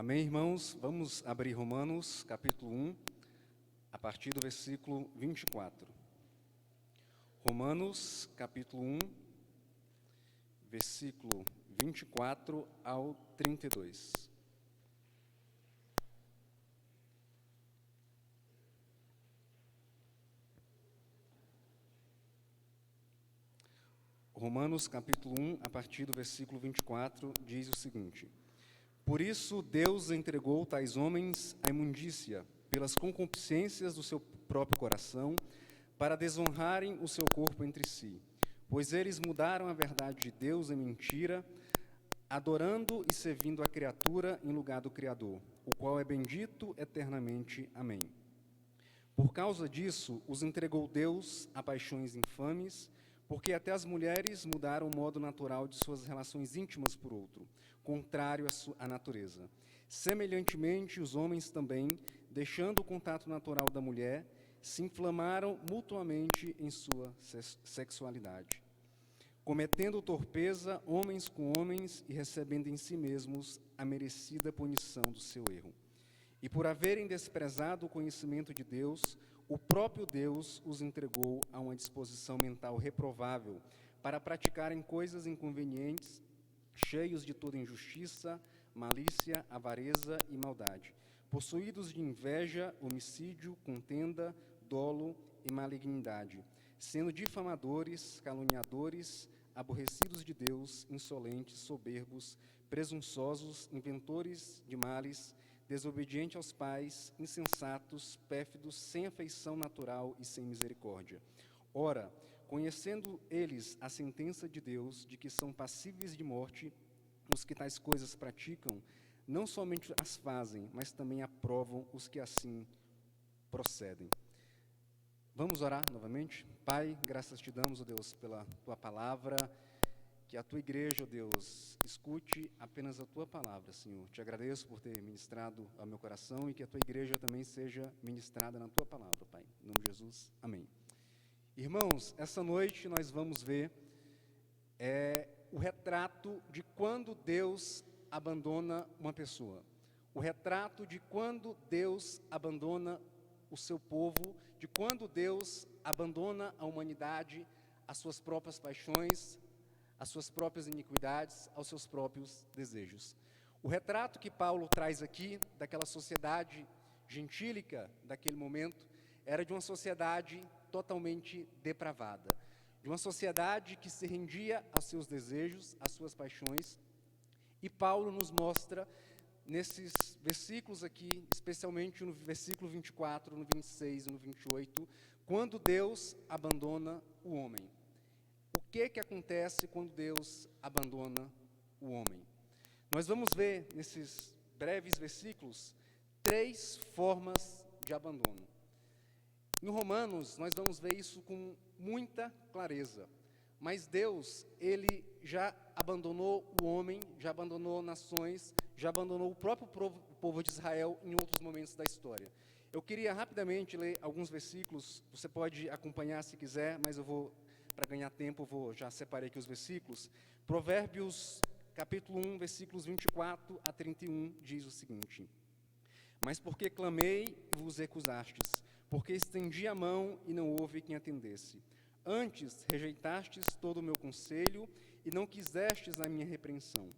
Amém, irmãos? Vamos abrir Romanos, capítulo 1, a partir do versículo 24. Romanos, capítulo 1, versículo 24 ao 32. Romanos, capítulo 1, a partir do versículo 24, diz o seguinte: Por isso Deus entregou tais homens à imundícia, pelas concupiscências do seu próprio coração, para desonrarem o seu corpo entre si. Pois eles mudaram a verdade de Deus em mentira, adorando e servindo a criatura em lugar do Criador, o qual é bendito eternamente. Amém. Por causa disso, os entregou Deus a paixões infames, porque até as mulheres mudaram o modo natural de suas relações íntimas por outro, contrário à natureza. Semelhantemente, os homens também, deixando o contato natural da mulher, se inflamaram mutuamente em sua sexualidade, cometendo torpeza homens com homens e recebendo em si mesmos a merecida punição do seu erro. E por haverem desprezado o conhecimento de Deus, o próprio Deus os entregou a uma disposição mental reprovável para praticarem coisas inconvenientes, cheios de toda injustiça, malícia, avareza e maldade, possuídos de inveja, homicídio, contenda, dolo e malignidade, sendo difamadores, caluniadores, aborrecidos de Deus, insolentes, soberbos, presunçosos, inventores de males, desobedientes aos pais, insensatos, pérfidos, sem afeição natural e sem misericórdia. Ora, conhecendo eles a sentença de Deus, de que são passíveis de morte, os que tais coisas praticam, não somente as fazem, mas também aprovam os que assim procedem. Vamos orar novamente? Pai, graças te damos, ó Deus, pela tua palavra, que a tua igreja, ó Deus, escute apenas a tua palavra, Senhor. Te agradeço por ter ministrado ao meu coração e que a tua igreja também seja ministrada na tua palavra, Pai. Em nome de Jesus, amém. Irmãos, essa noite nós vamos ver o retrato de quando Deus abandona uma pessoa. O retrato de quando Deus abandona o seu povo, de quando Deus abandona a humanidade, as suas próprias paixões, às suas próprias iniquidades, aos seus próprios desejos. O retrato que Paulo traz aqui, daquela sociedade gentílica daquele momento, era de uma sociedade totalmente depravada, de uma sociedade que se rendia aos seus desejos, às suas paixões, e Paulo nos mostra, nesses versículos aqui, especialmente no versículo 24, no 26 e no 28, quando Deus abandona o homem. O que acontece quando Deus abandona o homem? Nós vamos ver, nesses breves versículos, 3 formas de abandono. Em Romanos, nós vamos ver isso com muita clareza. Mas Deus, Ele já abandonou o homem, já abandonou nações, já abandonou o próprio povo de Israel em outros momentos da história. Eu queria rapidamente ler alguns versículos, você pode acompanhar se quiser, mas eu vou... Para ganhar tempo, já separei aqui os versículos. Provérbios, capítulo 1, versículos 24 a 31, diz o seguinte: Mas porque clamei, vos recusastes, porque estendi a mão e não houve quem atendesse. Antes rejeitastes todo o meu conselho e não quisestes a minha repreensão.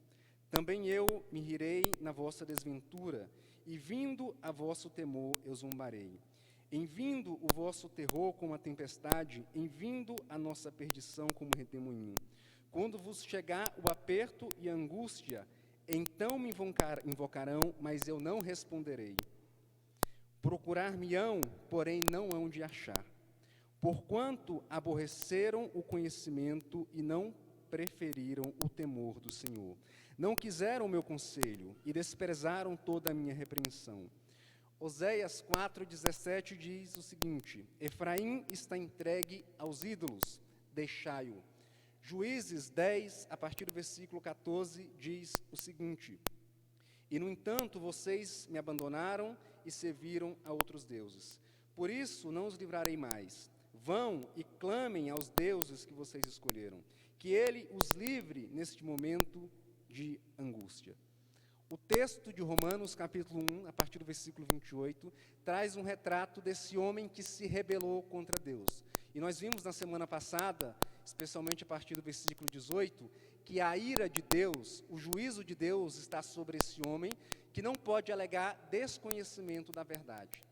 Também eu me rirei na vossa desventura, e vindo a vosso temor eu zombarei. Em vindo o vosso terror como a tempestade, em vindo a nossa perdição como redemoinho. Quando vos chegar o aperto e a angústia, então me invocarão, mas eu não responderei. Procurar-me-ão, porém não hão de achar. Porquanto aborreceram o conhecimento e não preferiram o temor do Senhor. Não quiseram o meu conselho e desprezaram toda a minha repreensão. Oséias 4,17 diz o seguinte: Efraim está entregue aos ídolos, deixai-o. Juízes 10, a partir do versículo 14, diz o seguinte: E, no entanto, vocês me abandonaram e serviram a outros deuses. Por isso, não os livrarei mais. Vão e clamem aos deuses que vocês escolheram, que ele os livre neste momento de angústia. O texto de Romanos, capítulo 1, a partir do versículo 28, traz um retrato desse homem que se rebelou contra Deus. E nós vimos na semana passada, especialmente a partir do versículo 18, que a ira de Deus, o juízo de Deus está sobre esse homem, que não pode alegar desconhecimento da verdade.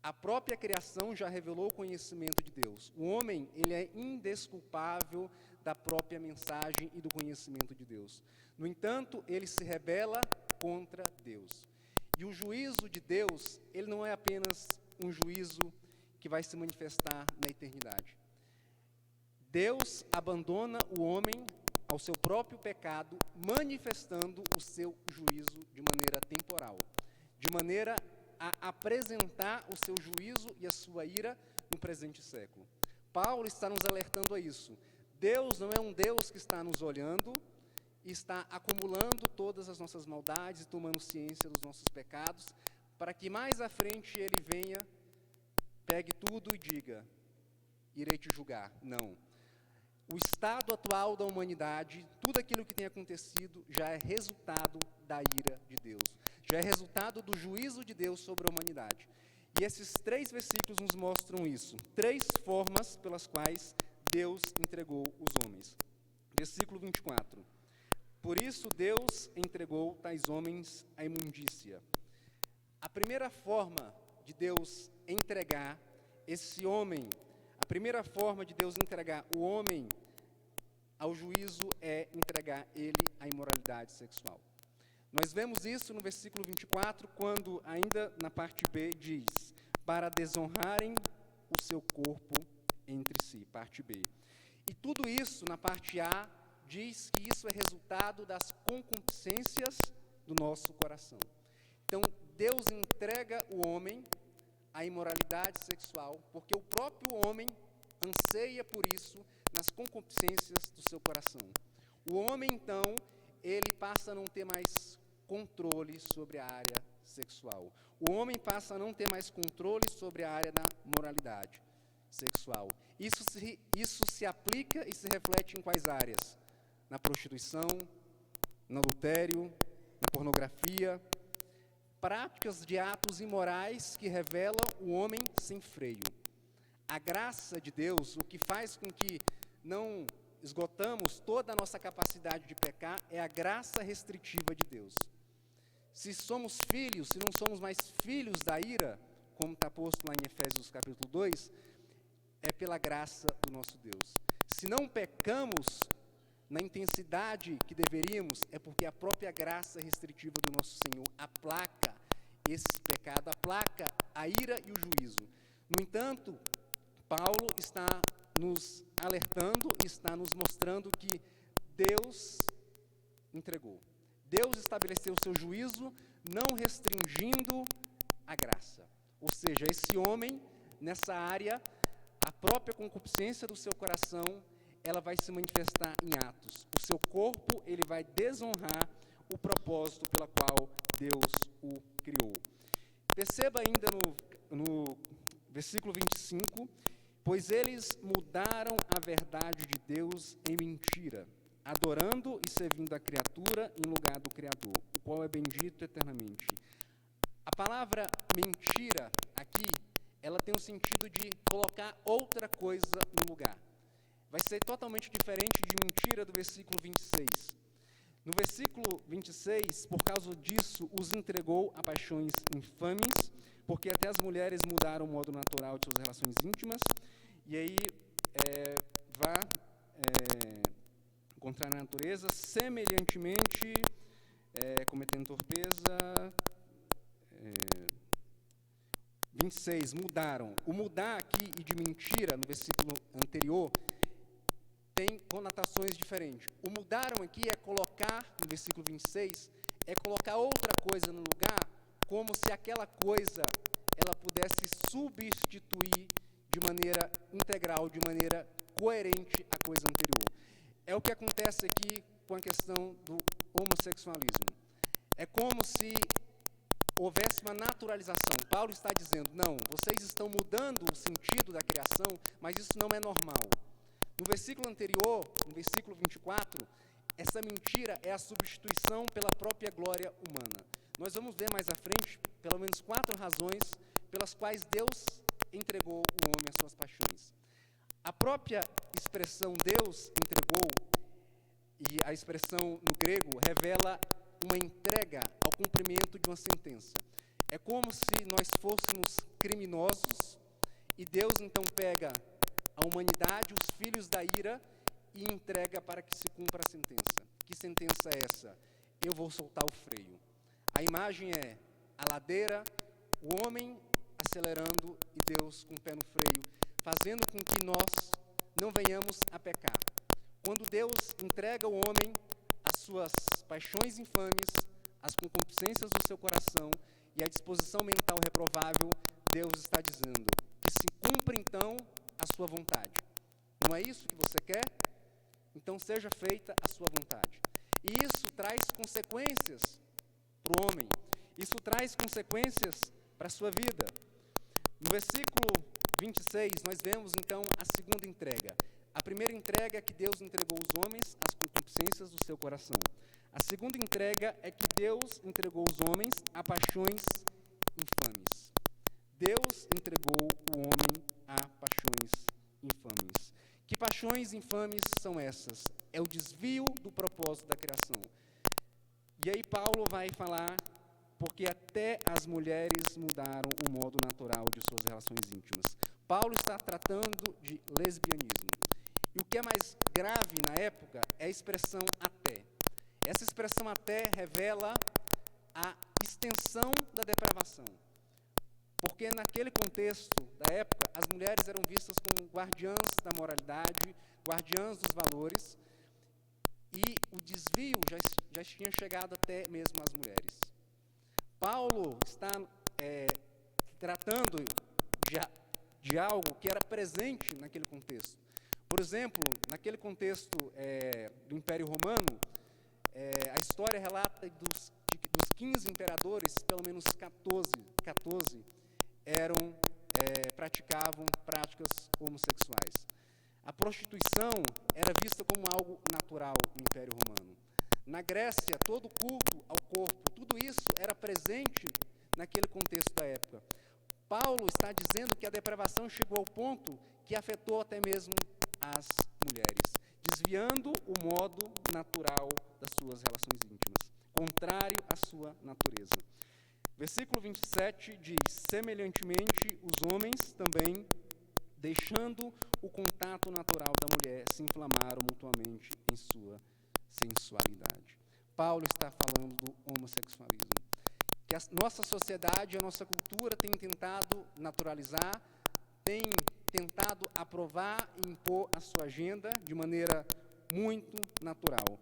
A própria criação já revelou o conhecimento de Deus. O homem, ele é indesculpável da própria mensagem e do conhecimento de Deus. No entanto, ele se rebela contra Deus. E o juízo de Deus, ele não é apenas um juízo que vai se manifestar na eternidade. Deus abandona o homem ao seu próprio pecado, manifestando o seu juízo de maneira temporal, de maneira a apresentar o seu juízo e a sua ira no presente século. Paulo está nos alertando a isso. Deus não é um Deus que está nos olhando e está acumulando todas as nossas maldades e tomando ciência dos nossos pecados, para que mais à frente ele venha, pegue tudo e diga, irei te julgar. Não. O estado atual da humanidade, tudo aquilo que tem acontecido, já é resultado da ira de Deus. Já é resultado do juízo de Deus sobre a humanidade. E esses 3 versículos nos mostram isso. 3 formas pelas quais Deus entregou os homens. Versículo 24. Por isso Deus entregou tais homens à imundícia. A primeira forma de Deus entregar esse homem, a primeira forma de Deus entregar o homem ao juízo é entregar ele à imoralidade sexual. Nós vemos isso no versículo 24, quando ainda na parte B diz, para desonrarem o seu corpo entre si, parte B. E tudo isso na parte A diz que isso é resultado das concupiscências do nosso coração. Então, Deus entrega o homem à imoralidade sexual, porque o próprio homem anseia por isso nas concupiscências do seu coração. O homem, então, ele passa a não ter mais controle sobre a área sexual. O homem passa a não ter mais controle sobre a área da moralidade sexual. Isso se aplica e se reflete em quais áreas? Na prostituição, no adultério, na pornografia, práticas de atos imorais que revelam o homem sem freio. A graça de Deus, o que faz com que não esgotamos toda a nossa capacidade de pecar, é a graça restritiva de Deus. Se somos filhos, se não somos mais filhos da ira, como está posto lá em Efésios capítulo 2, é pela graça do nosso Deus. Se não pecamos na intensidade que deveríamos, é porque a própria graça restritiva do nosso Senhor aplaca esse pecado, aplaca a ira e o juízo. No entanto, Paulo está nos alertando, está nos mostrando que Deus entregou. Deus estabeleceu o seu juízo, não restringindo a graça. Ou seja, esse homem, nessa área, a própria concupiscência do seu coração, ela vai se manifestar em atos. O seu corpo, ele vai desonrar o propósito pela qual Deus o criou. Perceba ainda no versículo 25, pois eles mudaram a verdade de Deus em mentira, adorando e servindo a criatura em lugar do Criador, o qual é bendito eternamente. A palavra mentira aqui, ela tem o sentido de colocar outra coisa no lugar. Vai ser totalmente diferente de mentira do versículo 26. No versículo 26, por causa disso, os entregou a paixões infames, porque até as mulheres mudaram o modo natural de suas relações íntimas, e aí contra a natureza, semelhantemente, cometendo torpeza. 26, mudaram. O mudar aqui e de mentira, no versículo anterior, tem conotações diferentes. O mudaram aqui é colocar, no versículo 26, é colocar outra coisa no lugar, como se aquela coisa ela pudesse substituir de maneira integral, de maneira coerente à coisa anterior. É o que acontece aqui com a questão do homossexualismo. É como se houvesse uma naturalização. Paulo está dizendo, não, vocês estão mudando o sentido da criação, mas isso não é normal. No versículo anterior, no versículo 24, essa mentira é a substituição pela própria glória humana. Nós vamos ver mais à frente, pelo menos 4 razões pelas quais Deus entregou o homem às suas paixões. A própria expressão Deus entregou, e a expressão no grego revela uma entrega ao cumprimento de uma sentença. É como se nós fôssemos criminosos e Deus então pega a humanidade, os filhos da ira, e entrega para que se cumpra a sentença. Que sentença é essa? Eu vou soltar o freio. A imagem é a ladeira, o homem acelerando e Deus com o pé no freio, fazendo com que nós não venhamos a pecar. Quando Deus entrega ao homem as suas paixões infames, as concupiscências do seu coração e a disposição mental reprovável, Deus está dizendo que se cumpra então a sua vontade. Não é isso que você quer? Então seja feita a sua vontade. E isso traz consequências para o homem. Isso traz consequências para a sua vida. No versículo 26, nós vemos então a segunda entrega. A primeira entrega é que Deus entregou os homens às concupiscências do seu coração. A segunda entrega é que Deus entregou os homens a paixões infames. Deus entregou o homem a paixões infames. Que paixões infames são essas? É o desvio do propósito da criação. E aí Paulo vai falar, porque até as mulheres mudaram o modo natural de suas relações íntimas. Paulo está tratando de lesbianismo. E o que é mais grave na época é a expressão até. Essa expressão até revela a extensão da depravação. Porque naquele contexto da época, as mulheres eram vistas como guardiãs da moralidade, guardiãs dos valores, e o desvio já tinha chegado até mesmo às mulheres. Paulo está tratando de algo que era presente naquele contexto. Por exemplo, naquele contexto do Império Romano, a história relata dos 15 imperadores, pelo menos 14 praticavam práticas homossexuais. A prostituição era vista como algo natural no Império Romano. Na Grécia, todo o culto ao corpo, tudo isso era presente naquele contexto da época. Paulo está dizendo que a depravação chegou ao ponto que afetou até mesmo as mulheres, desviando o modo natural das suas relações íntimas, contrário à sua natureza. Versículo 27 diz: semelhantemente, os homens também, deixando o contato natural da mulher, se inflamaram mutuamente em sua sensualidade. Paulo está falando do homossexualismo. Que a nossa sociedade, a nossa cultura tem tentado naturalizar, tem tentado aprovar e impor a sua agenda de maneira muito natural.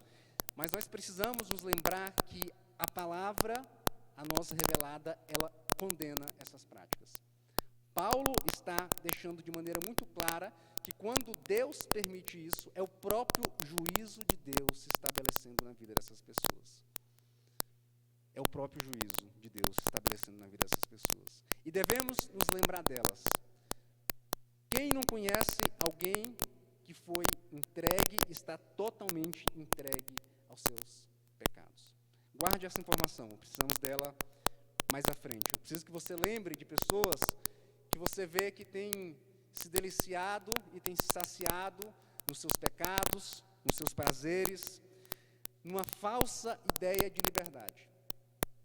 Mas nós precisamos nos lembrar que a palavra, a nossa revelada, ela condena essas práticas. Paulo está deixando de maneira muito clara que quando Deus permite isso, é o próprio juízo de Deus se estabelecendo na vida dessas pessoas. É o próprio juízo de Deus se estabelecendo na vida dessas pessoas. E devemos nos lembrar delas. Quem não conhece alguém que foi entregue, está totalmente entregue aos seus pecados? Guarde essa informação, precisamos dela mais à frente. Eu preciso que você lembre de pessoas que você vê que têm se deliciado e têm se saciado nos seus pecados, nos seus prazeres, numa falsa ideia de liberdade.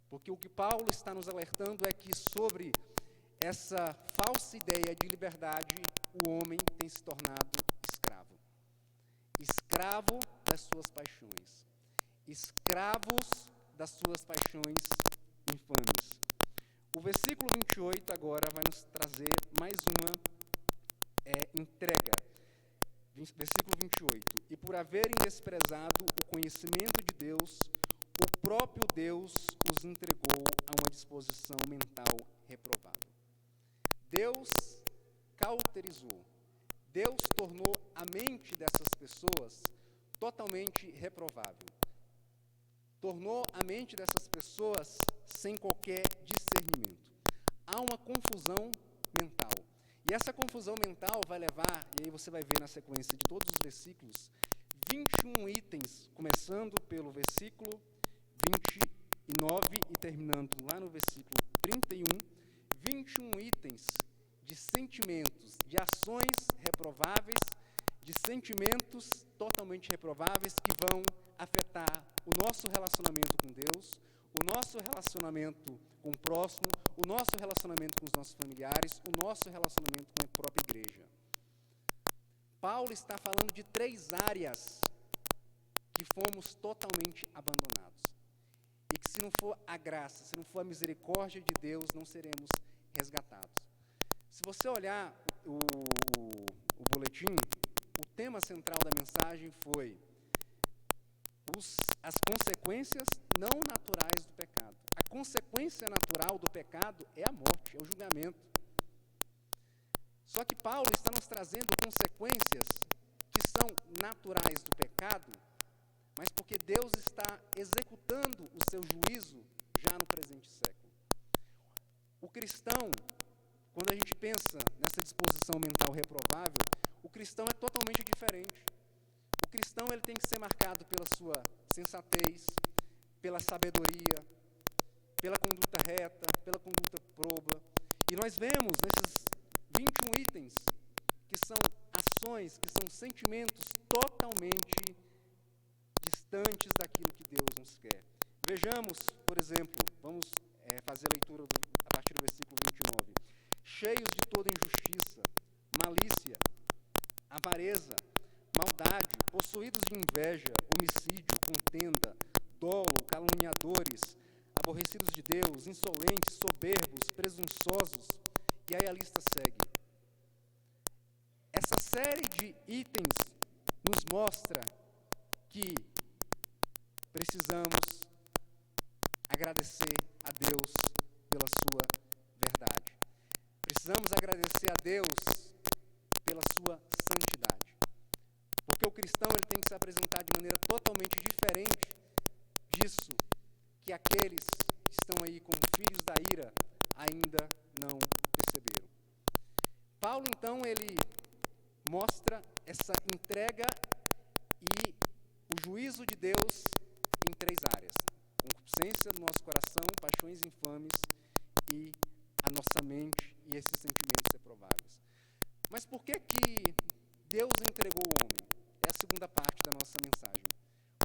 Porque o que Paulo está nos alertando é que sobre essa falsa ideia de liberdade, o homem tem se tornado escravo. Escravo das suas paixões. Escravos das suas paixões infames. O versículo 28 agora vai nos trazer mais uma entrega. Versículo 28. E por haverem desprezado o conhecimento de Deus, o próprio Deus os entregou a uma disposição mental reprovável. Deus cauterizou. Deus tornou a mente dessas pessoas totalmente reprovável. Tornou a mente dessas pessoas sem qualquer discernimento. Há uma confusão mental. E essa confusão mental vai levar, e aí você vai ver na sequência de todos os versículos, 21 itens, começando pelo versículo 29 e terminando lá no versículo 31, 21 itens de sentimentos, de ações reprováveis, de sentimentos totalmente reprováveis que vão afetar o nosso relacionamento com Deus, o nosso relacionamento com o próximo, o nosso relacionamento com os nossos familiares, o nosso relacionamento com a própria igreja. Paulo está falando de 3 áreas que fomos totalmente abandonados. E que se não for a graça, se não for a misericórdia de Deus, não seremos resgatados. Se você olhar o boletim, o tema central da mensagem foi as consequências não naturais do pecado. A consequência natural do pecado é a morte, é o julgamento. Só que Paulo está nos trazendo consequências que são naturais do pecado, mas porque Deus está executando o seu juízo já no presente século. O cristão, quando a gente pensa nessa disposição mental reprovável, o cristão é totalmente diferente. O cristão ele tem que ser marcado pela sua sensatez, pela sabedoria, pela conduta reta, pela conduta proba. E nós vemos nesses 21 itens que são ações, que são sentimentos totalmente distantes daquilo que Deus nos quer. Vejamos, por exemplo, vamos fazer a leitura a partir do versículo 29. Cheios de toda injustiça, malícia, avareza, maldade, possuídos de inveja, homicídio, contenda, dolo, caluniadores, aborrecidos de Deus, insolentes, soberbos, presunçosos, e aí a lista segue. Essa série de itens nos mostra que precisamos agradecer a Deus pela sua verdade. Precisamos agradecer a Deus pela sua santidade. Porque o cristão ele tem que se apresentar de maneira totalmente diferente disso que aqueles que estão aí como filhos da ira ainda não perceberam. Paulo, então, ele mostra essa entrega e o juízo de Deus em 3 áreas. Concupiscência do nosso coração, paixões infames e a nossa mente e esses sentimentos reprováveis. Mas por que Deus entregou o homem? É a segunda parte da nossa mensagem.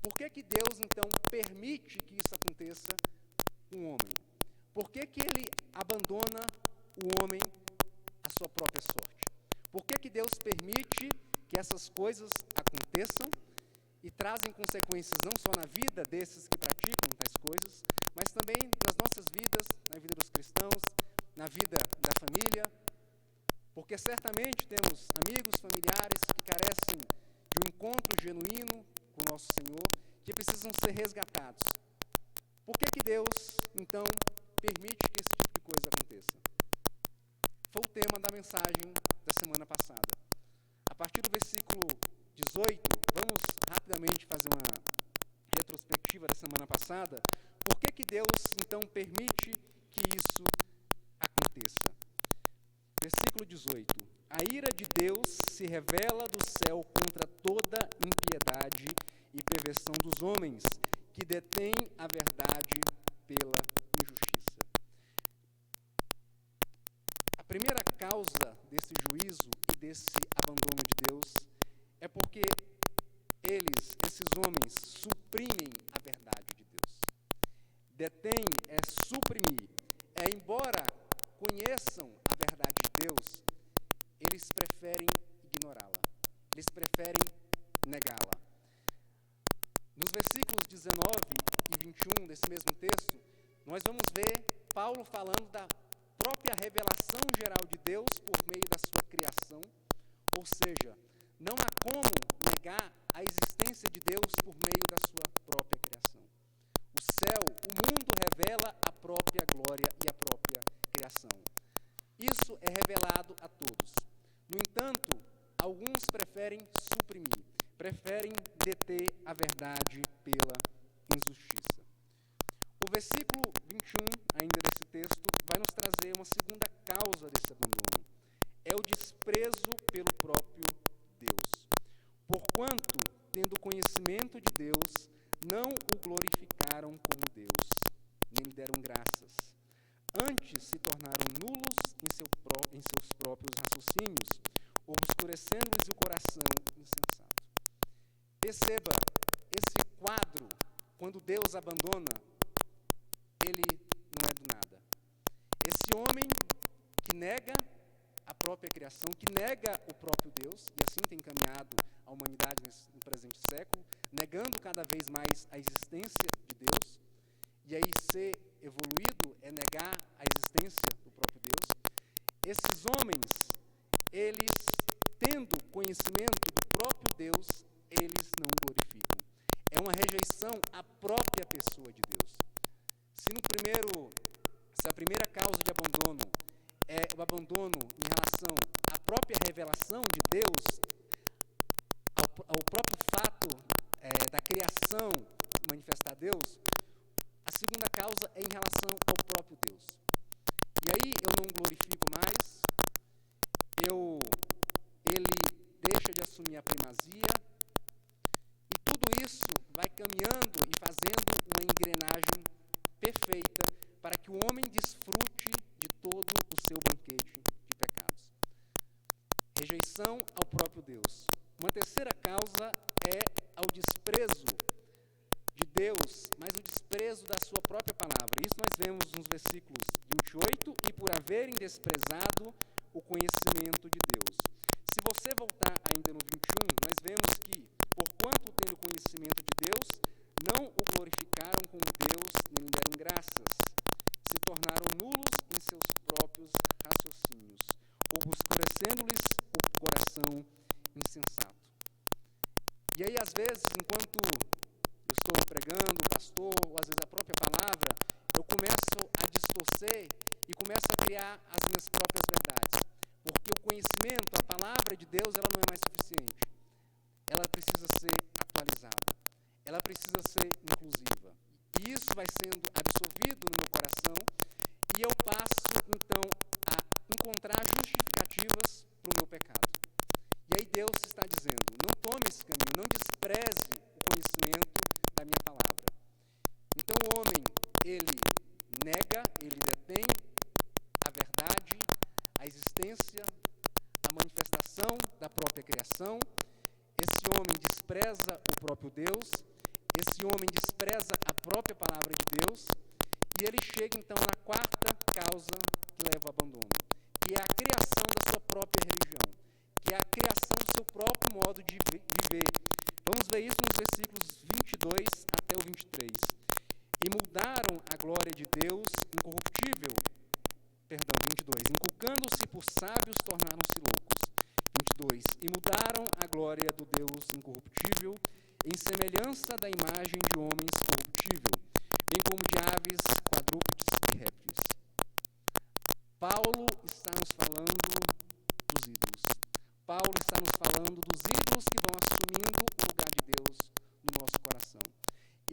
Por que Deus, então, permite que isso aconteça com o homem? Por que ele abandona o homem à sua própria sorte? Por que Deus permite que essas coisas aconteçam e trazem consequências não só na vida desses que praticam tais coisas, mas também nas nossas vidas, na vida dos cristãos, na vida da família? Porque certamente temos amigos, familiares que carecem de um encontro genuíno com o nosso Senhor, que precisam ser resgatados. Por que Deus, então, permite que esse tipo de coisa aconteça? Foi o tema da mensagem da semana passada. A partir do versículo 18, vamos rapidamente fazer uma retrospectiva da semana passada. Por que Deus, então, permite que isso aconteça? Versículo 18. A ira de Deus se revela do céu contra toda impiedade e perversão dos homens, que detêm a verdade pela injustiça. A primeira causa desse juízo e desse abandono de Deus é porque esses homens, suprimem a verdade de Deus. Detém é suprimir. Embora conheçam a verdade de Deus, eles preferem ignorá-la. Eles preferem negá-la. Nos versículos 19 e 21 desse mesmo texto, nós vamos ver Paulo falando da própria revelação geral de Deus por meio da sua criação, ou seja, não há como negar a existência de Deus por meio da sua própria criação. O céu, o mundo revela a própria glória e a própria criação. Isso é revelado a todos. No entanto, alguns preferem suprimir, preferem deter a verdade pela injustiça. O versículo 21, ainda desse texto, vai nos trazer uma segunda causa desse abandono. É o desprezo pelo próprio Deus. Porquanto, tendo conhecido glorificaram como Deus, nem lhe deram graças. Antes se tornaram nulos em seus próprios raciocínios, obscurecendo-lhes o coração insensato. Perceba, esse quadro, quando Deus abandona, ele não é do nada. Esse homem que nega a própria criação, que nega o próprio Deus, e assim tem caminhado a humanidade no presente século, negando cada vez mais a existência de Deus, e aí ser evoluído é negar a existência do próprio Deus. Esses homens, eles, tendo conhecimento do próprio Deus, eles não glorificam. É uma rejeição à própria pessoa de Deus. Se a primeira causa de abandono é o abandono em relação à própria revelação de Deus, ao próprio fato da criação manifestar Deus, a segunda causa é em relação ao próprio Deus. E aí eu não glorifico mais, ele deixa de assumir a primazia, e tudo isso vai caminhando e fazendo uma engrenagem perfeita para que o homem desfrute de todo o seu banquete de pecados. Rejeição ao próprio Deus. Uma terceira causa é ao desprezo de Deus, mas o desprezo da sua própria palavra. Isso nós vemos nos versículos 28, e por haverem desprezado o conhecimento de Deus. Se você voltar ainda no 21, nós vemos que, porquanto tendo conhecimento de Deus, não o glorificaram como Deus, nem lhe deram graças. Se tornaram nulos em seus próprios raciocínios, obscurecendo-lhes o coração insensato. E aí, às vezes, enquanto eu estou pregando, pastor, ou às vezes a própria palavra, eu começo a distorcer e começo a criar as minhas próprias verdades. Porque o conhecimento, a palavra de Deus, ela não é mais suficiente. Ela precisa ser atualizada. Ela precisa ser inclusiva. E isso vai sendo absorvido no meu coração, e eu passo, então, a encontrar justificativas para o meu pecado. E aí Deus está dizendo, não tome esse caminho, não despreze o conhecimento da minha palavra. Então o homem, ele nega, ele detém a verdade, a existência, a manifestação da própria criação. Esse homem despreza o próprio Deus, esse homem despreza a própria palavra de Deus, e ele chega então na quarta causa que leva ao abandono, que é a criação da sua própria religião, que é a criação do seu próprio modo de viver. Vamos ver isso nos versículos 22 até o 23. E mudaram a glória de Deus incorruptível, 22, inculcando-se por sábios, tornaram-se loucos. 22, e mudaram a glória do Deus incorruptível em semelhança da imagem de homens corruptível, bem como de aves, quadrúpedes e répteis. Paulo está nos falando dos ídolos. Paulo está nos falando dos ídolos que vão assumindo o lugar de Deus no nosso coração.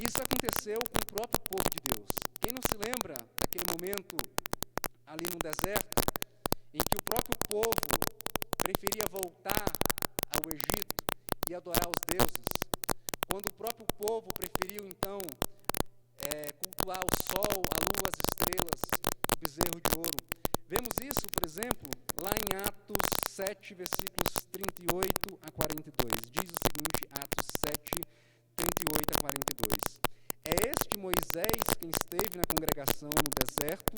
Isso aconteceu com o próprio povo de Deus. Quem não se lembra daquele momento ali no deserto, em que o próprio povo preferia voltar ao Egito e adorar os deuses, quando o próprio povo preferiu, então, cultuar o sol, a lua, as estrelas, o bezerro de ouro. Vemos isso, por exemplo, lá em Atos 7, versículos 38 a 42. Diz o seguinte, Atos 7, 38 a 42. É este Moisés quem esteve na congregação no deserto,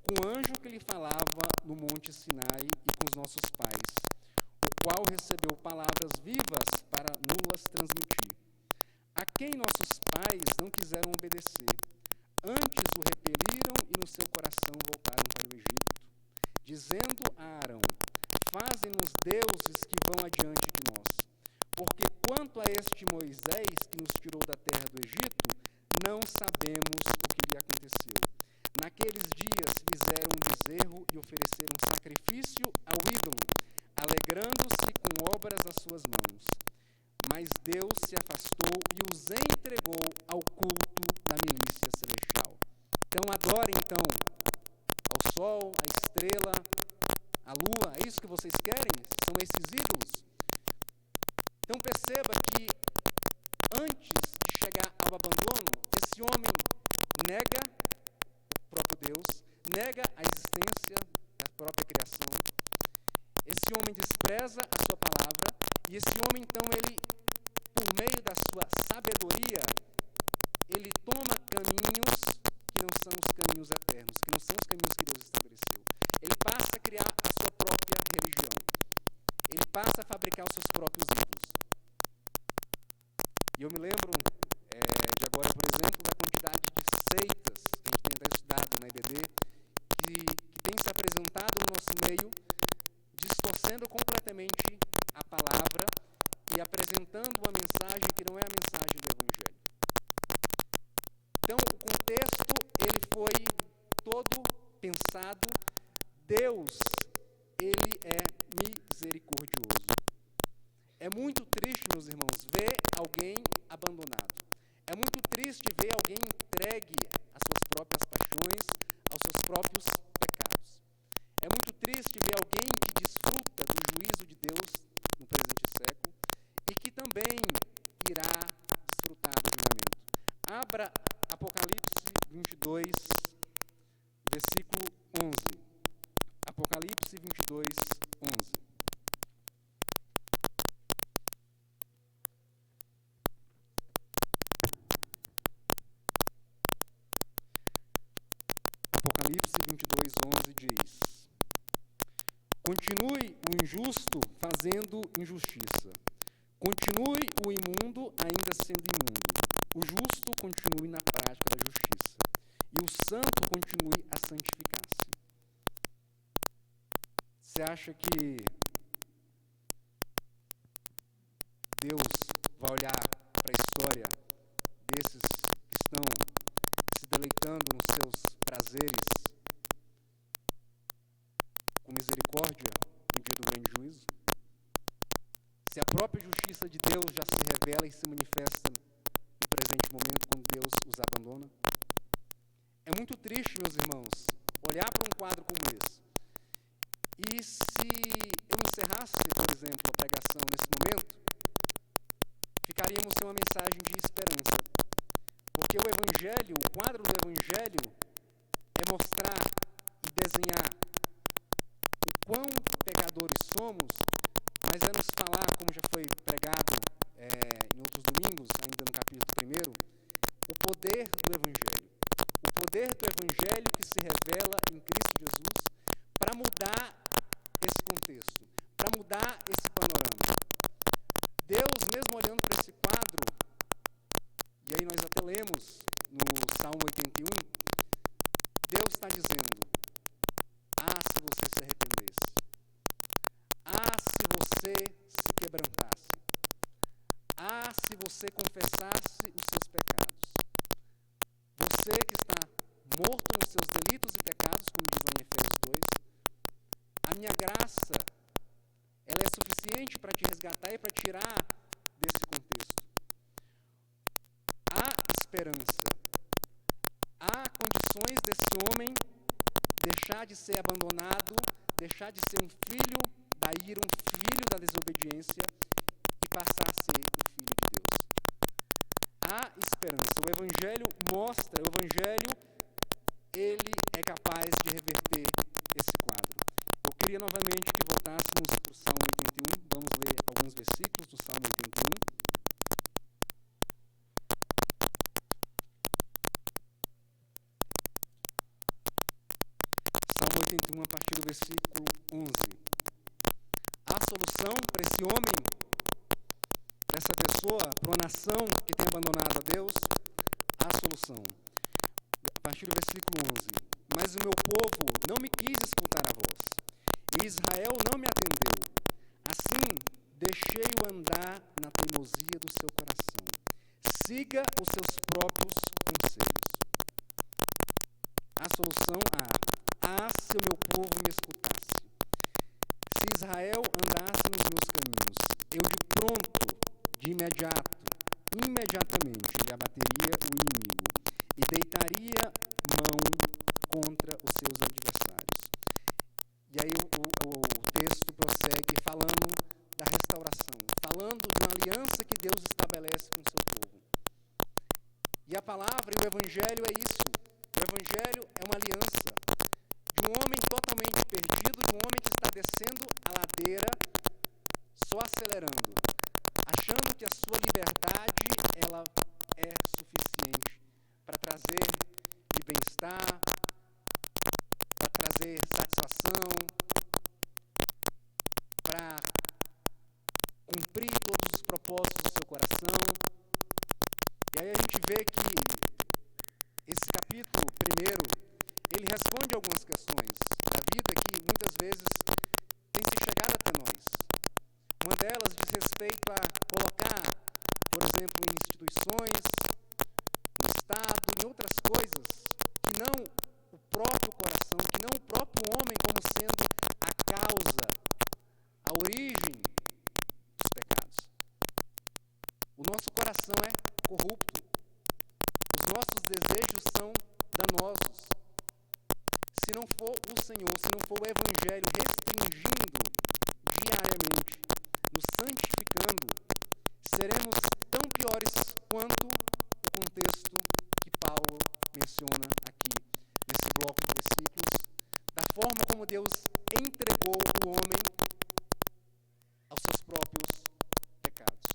com o anjo que lhe falava no monte Sinai e com os nossos pais, o qual recebeu palavras vivas para nos transmitir, a quem nossos pais não quiseram obedecer, antes o repeliram e no seu coração voltaram para o Egito, dizendo a Arão, faze-nos deuses que vão adiante de nós, porque quanto a este Moisés que nos tirou da terra do Egito, não sabemos o que lhe aconteceu. Naqueles dias fizeram um bezerro e ofereceram sacrifício ao ídolo, alegrando-se com obras das suas mãos. Mas Deus se afastou e os entregou ao culto da milícia celestial. Então adorem então ao sol, à estrela, à lua. É isso que vocês querem? São esses ídolos? Então perceba que antes de chegar ao abandono, Deus, nega a existência da própria criação. Esse homem despreza a sua palavra, e esse homem, então, ele, por meio da sua sabedoria, ele toma caminhos que não são os caminhos eternos, que não são os caminhos que Deus estabeleceu. Ele passa a criar a sua própria religião. Ele passa a fabricar os seus próprios ídolos. E eu me lembro de agora, por exemplo, da quantidade de seitas que a gente tem até estudado na IBD, que tem se apresentado no nosso meio, distorcendo completamente a palavra e apresentando uma mensagem que não é a mensagem do Evangelho. Então, o contexto, ele foi todo pensado. Deus, ele é misericordioso. É muito triste, meus irmãos, ver alguém abandonado. É muito triste ver alguém entregue às suas próprias paixões, aos seus próprios pecados. É muito triste ver alguém que desfruta do juízo de Deus no presente século e que também irá desfrutar do julgamento. Abra Apocalipse 22, versículo 11. Apocalipse 22, 11. Apocalipse 22, 11 diz: Continue o injusto fazendo injustiça. Continue o imundo ainda sendo imundo. O justo continue na prática da justiça. E o santo continue a santificar-se. Você acha que Deus vai olhar para a história desses que estão se deleitando nos seus prazeres com misericórdia no dia do grande juízo? Se a própria justiça de Deus já se revela e se manifesta no presente momento quando Deus os abandona? É muito triste, meus irmãos, olhar para um quadro como esse. E se eu encerrasse, por exemplo, a pregação nesse momento, ficaríamos sem uma mensagem de esperança. Porque o Evangelho, o quadro do Evangelho, é mostrar e desenhar o quão pecadores somos, mas é nos falar, como já foi pregado em outros domingos, ainda no capítulo 1, o poder do Evangelho. O poder do Evangelho que se revela em Cristo Jesus para mudar esse contexto, para mudar esse panorama. Deus, mesmo olhando para esse quadro, e aí nós até lemos no Salmo 81, Deus está dizendo: se você se arrependesse, se você se quebrantasse, se você confessasse os seus pecados, você que está morto nos seus delitos e pecados, como diz lá em Efésios 2, a minha graça, ela é suficiente para te resgatar e para tirar desse contexto. Há esperança. Há condições desse homem deixar de ser abandonado, deixar de ser um filho da ira, um filho da desobediência e passar a ser o filho de Deus. Há esperança. O Evangelho mostra, o Evangelho, ele é capaz de reverter esse quadro. Eu queria novamente que voltássemos para o Salmo 81. Vamos ler alguns versículos do Salmo 81. Salmo 81, a partir do versículo 11. Há solução para esse homem, para essa pessoa, para uma nação que tem abandonado a Deus? Há solução. A partir do versículo 11. Mas o meu povo não me quis escutar a voz, e Israel não me atendeu. Assim, deixei-o andar na teimosia do seu coração. Siga os seus próprios conselhos. A solução se o meu povo me escutasse. Se Israel andasse nos meus caminhos, eu de pronto, de imediato, imediatamente lhe abateria o inimigo e deitaria mão contra os seus adversários. E aí o texto prossegue falando da restauração, falando de uma aliança que Deus estabelece com o seu povo. E a palavra e o Evangelho é isso. O Evangelho é uma aliança de um homem totalmente perdido, de um homem que está descendo a ladeira, só acelerando, achando que a sua liberdade ela é suficiente para trazer de bem-estar, para trazer satisfação, para cumprir todos os propósitos do seu coração. E aí a gente vê que esse capítulo, primeiro, ele responde algumas questões da vida que muitas vezes tem se chegado até nós. Uma delas diz respeito a colocar, por exemplo, em instituições, no Estado, em outras coisas, que não o próprio coração, que não o próprio homem como sendo a causa, a origem dos pecados. O nosso coração é corrupto. Os nossos desejos são danosos. Se não for o Senhor, se não for o Evangelho restringindo diariamente, nos santificando, seremos tão piores quanto o contexto que Paulo menciona aqui, nesse bloco de versículos, da forma como Deus entregou o homem aos seus próprios pecados.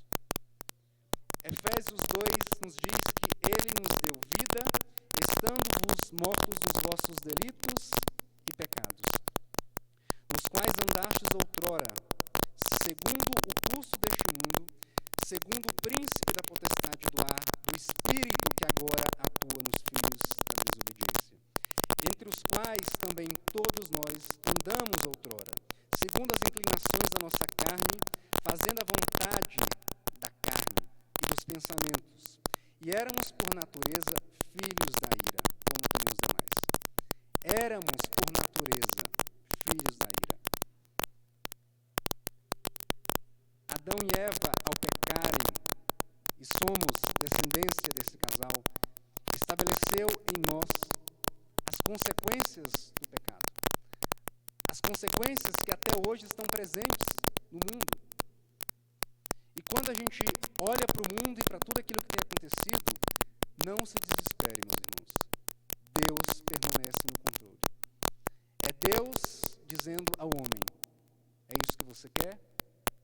Efésios 2 nos diz que Ele nos deu vida, estando-vos mortos nos vossos delitos e pecados, nos quais andastes outrora, segundo o curso deste mundo, segundo o príncipe da potestade do ar, do espírito que agora atua nos filhos da desobediência, entre os quais também todos nós andamos outrora, segundo as inclinações da nossa carne, fazendo a vontade da carne e dos pensamentos, e éramos por natureza filhos da ira, como também os demais. Éramos por natureza filhos da ira. Adão e Eva, ao pecarem, e somos descendência desse casal, estabeleceu em nós as consequências do pecado. As consequências que até hoje estão presentes no mundo. E quando a gente olha para o mundo e para tudo aquilo que tem acontecido, não se desespere, meus irmãos. Deus permanece no controle. É Deus dizendo ao homem, é isso que você quer?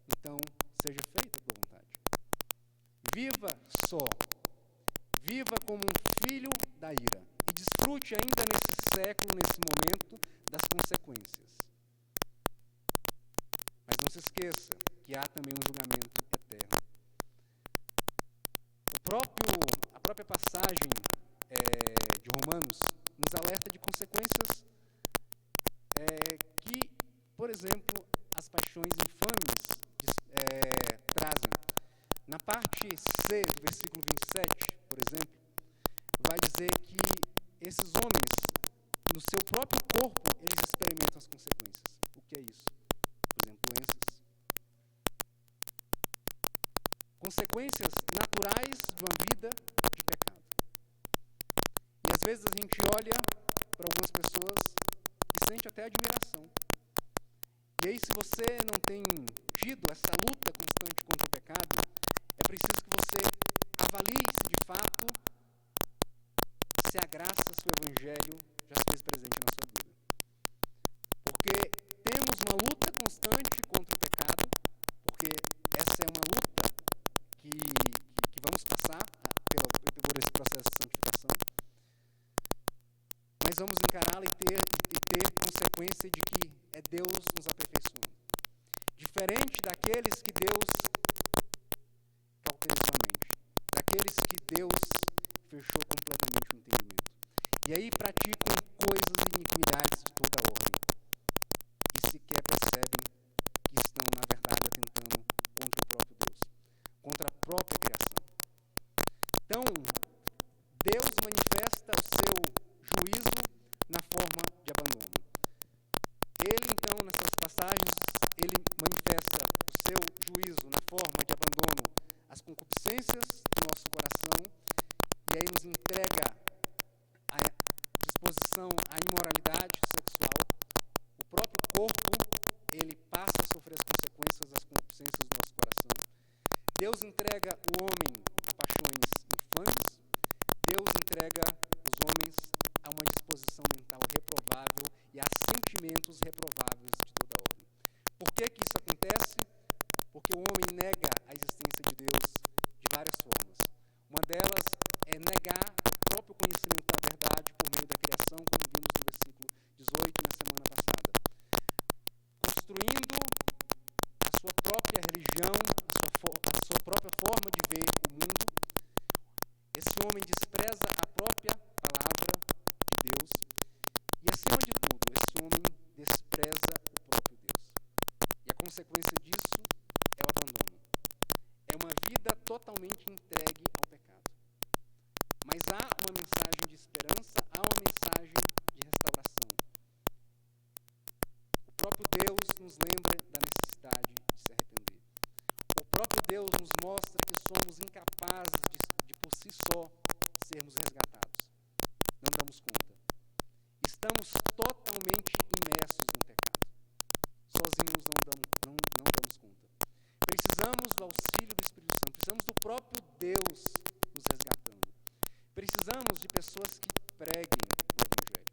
Então, seja feita a tua vontade. Viva só. Viva como um filho da ira. E desfrute ainda nesse século, nesse momento, das consequências. Mas não se esqueça que há também um julgamento eterno. A própria passagem de Romanos nos alerta de consequências que, por exemplo, as paixões infames trazem. Na parte C do versículo 27, por exemplo, vai dizer que esses homens, no seu próprio corpo, eles experimentam as consequências. O que é isso? Por exemplo, doenças. Consequências naturais de uma vida de pecado. E às vezes a gente olha para algumas pessoas e sente até admiração. E aí, se você não tem tido essa luta constante contra o pecado, é preciso que você avalie se de fato se a graça, se o Evangelho já se fez presente na sua vida. Porque temos uma luta constante contra o pecado, porque essa é uma luta que vamos passar por esse processo de santificação, mas vamos encará-la e ter consequência de que é Deus nos aperfeiçoando. Diferente daqueles que Deus cauterizou a mente, daqueles que Deus fechou completamente o entendimento. E aí praticam coisas e iniquidades de toda a ordem. E sequer percebem que estão, na verdade, atentando contra o próprio Deus, contra a própria criação. Então, Deus manifesta o seu juízo na forma de abandono. Ele, então, nessas passagens, ele manifesta o seu juízo na forma de abandono às concupiscências do nosso coração, e aí nos entrega à disposição à imoralidade sexual. O próprio corpo, ele passa a sofrer as consequências das concupiscências do nosso coração. Deus entrega o homem a paixões infames. Deus entrega os homens a uma Precisamos de pessoas que preguem o Evangelho.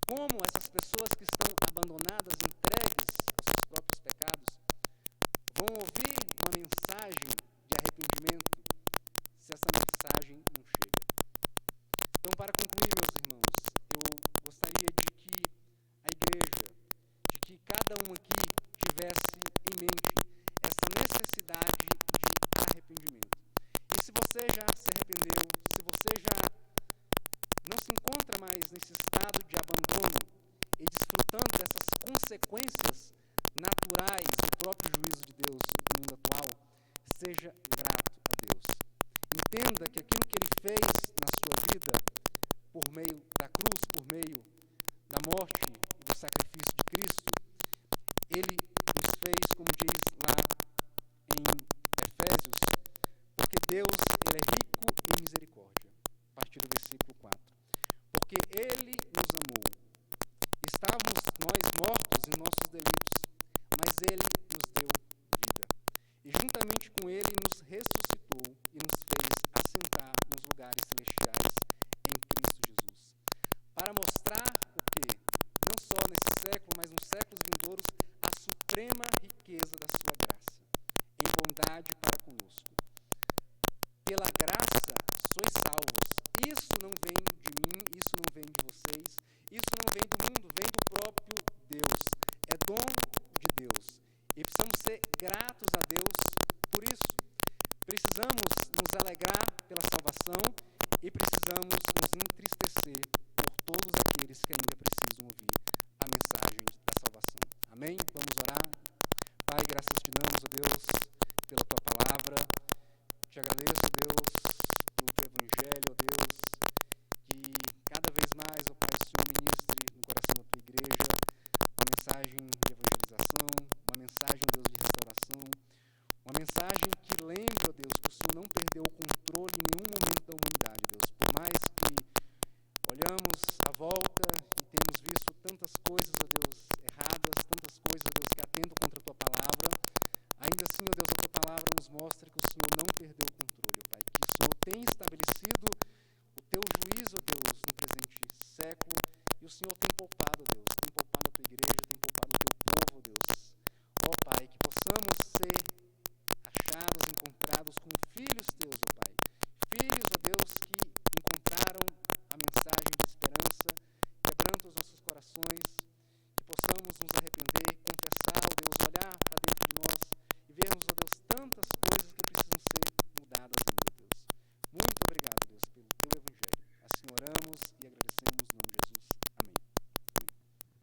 Como essas pessoas que estão abandonadas, entregues aos seus próprios pecados, vão ouvir uma mensagem de arrependimento se essa mensagem não chega? Então, para concluir, meus irmãos, eu gostaria de que a igreja, de que cada um aqui tivesse em mente essa necessidade de arrependimento. E se você já se arrependeu, se você já não se encontra mais nesse estado de abandono e desfrutando dessas consequências naturais do próprio juízo de Deus no mundo atual, seja grato a Deus. Entenda que aquilo que Ele fez na sua vida, por meio da cruz, por meio da morte e do sacrifício de Cristo, Ele nos fez, como diz lá em Efésios, porque Deus, Ele é rico em misericórdia, a partir do versículo 4. Porque Ele nos amou. Estávamos nós mortos em nossos delitos, mas Ele nos deu vida. E juntamente com Ele nos ressuscitou e nos fez assentar nos lugares celestiais em Cristo Jesus. Para mostrar o quê? Não só nesse século, mas nos séculos vindouros, a suprema riqueza da sua graça, em bondade para conosco. Pela graça sois salvos. Isso não vem de mim, isso não vem de vocês, isso não vem do mundo, vem do próprio Deus. É dom de Deus. E precisamos ser gratos a Deus por isso. Precisamos nos alegrar pela salvação e precisamos nos entristecer por todos aqueles que ainda precisam ouvir a mensagem da salvação. Amém? Vamos orar? Pai, graças te damos, ó Deus, pela tua palavra. Te agradeço, Deus, pelo teu evangelho, ó Deus, que cada vez mais, ó Pai, o Senhor ministre no coração da tua igreja uma mensagem de evangelização, uma mensagem, ó Deus, de restauração, uma mensagem que lembra, ó Deus, que o Senhor não perdeu o controle em nenhum momento da humanidade, Deus. Por mais que olhamos à volta e temos visto tantas coisas, ó Deus, erradas, tantas coisas, ó Deus, que atentam contra a tua palavra, ainda assim, ó Deus, a tua palavra nos mostra que o Senhor não perdeu o controle, ó Pai, que o Senhor tem estabelecido o teu juízo, ó Deus, no presente século, e o Senhor tem poupado, ó Deus, tem poupado a tua igreja, tem poupado o teu povo, ó Deus. Ó Pai, que possamos ser achados, encontrados como filhos teus, ó Pai. Filhos, ó Deus, que encontraram a mensagem de esperança, quebrando os nossos corações,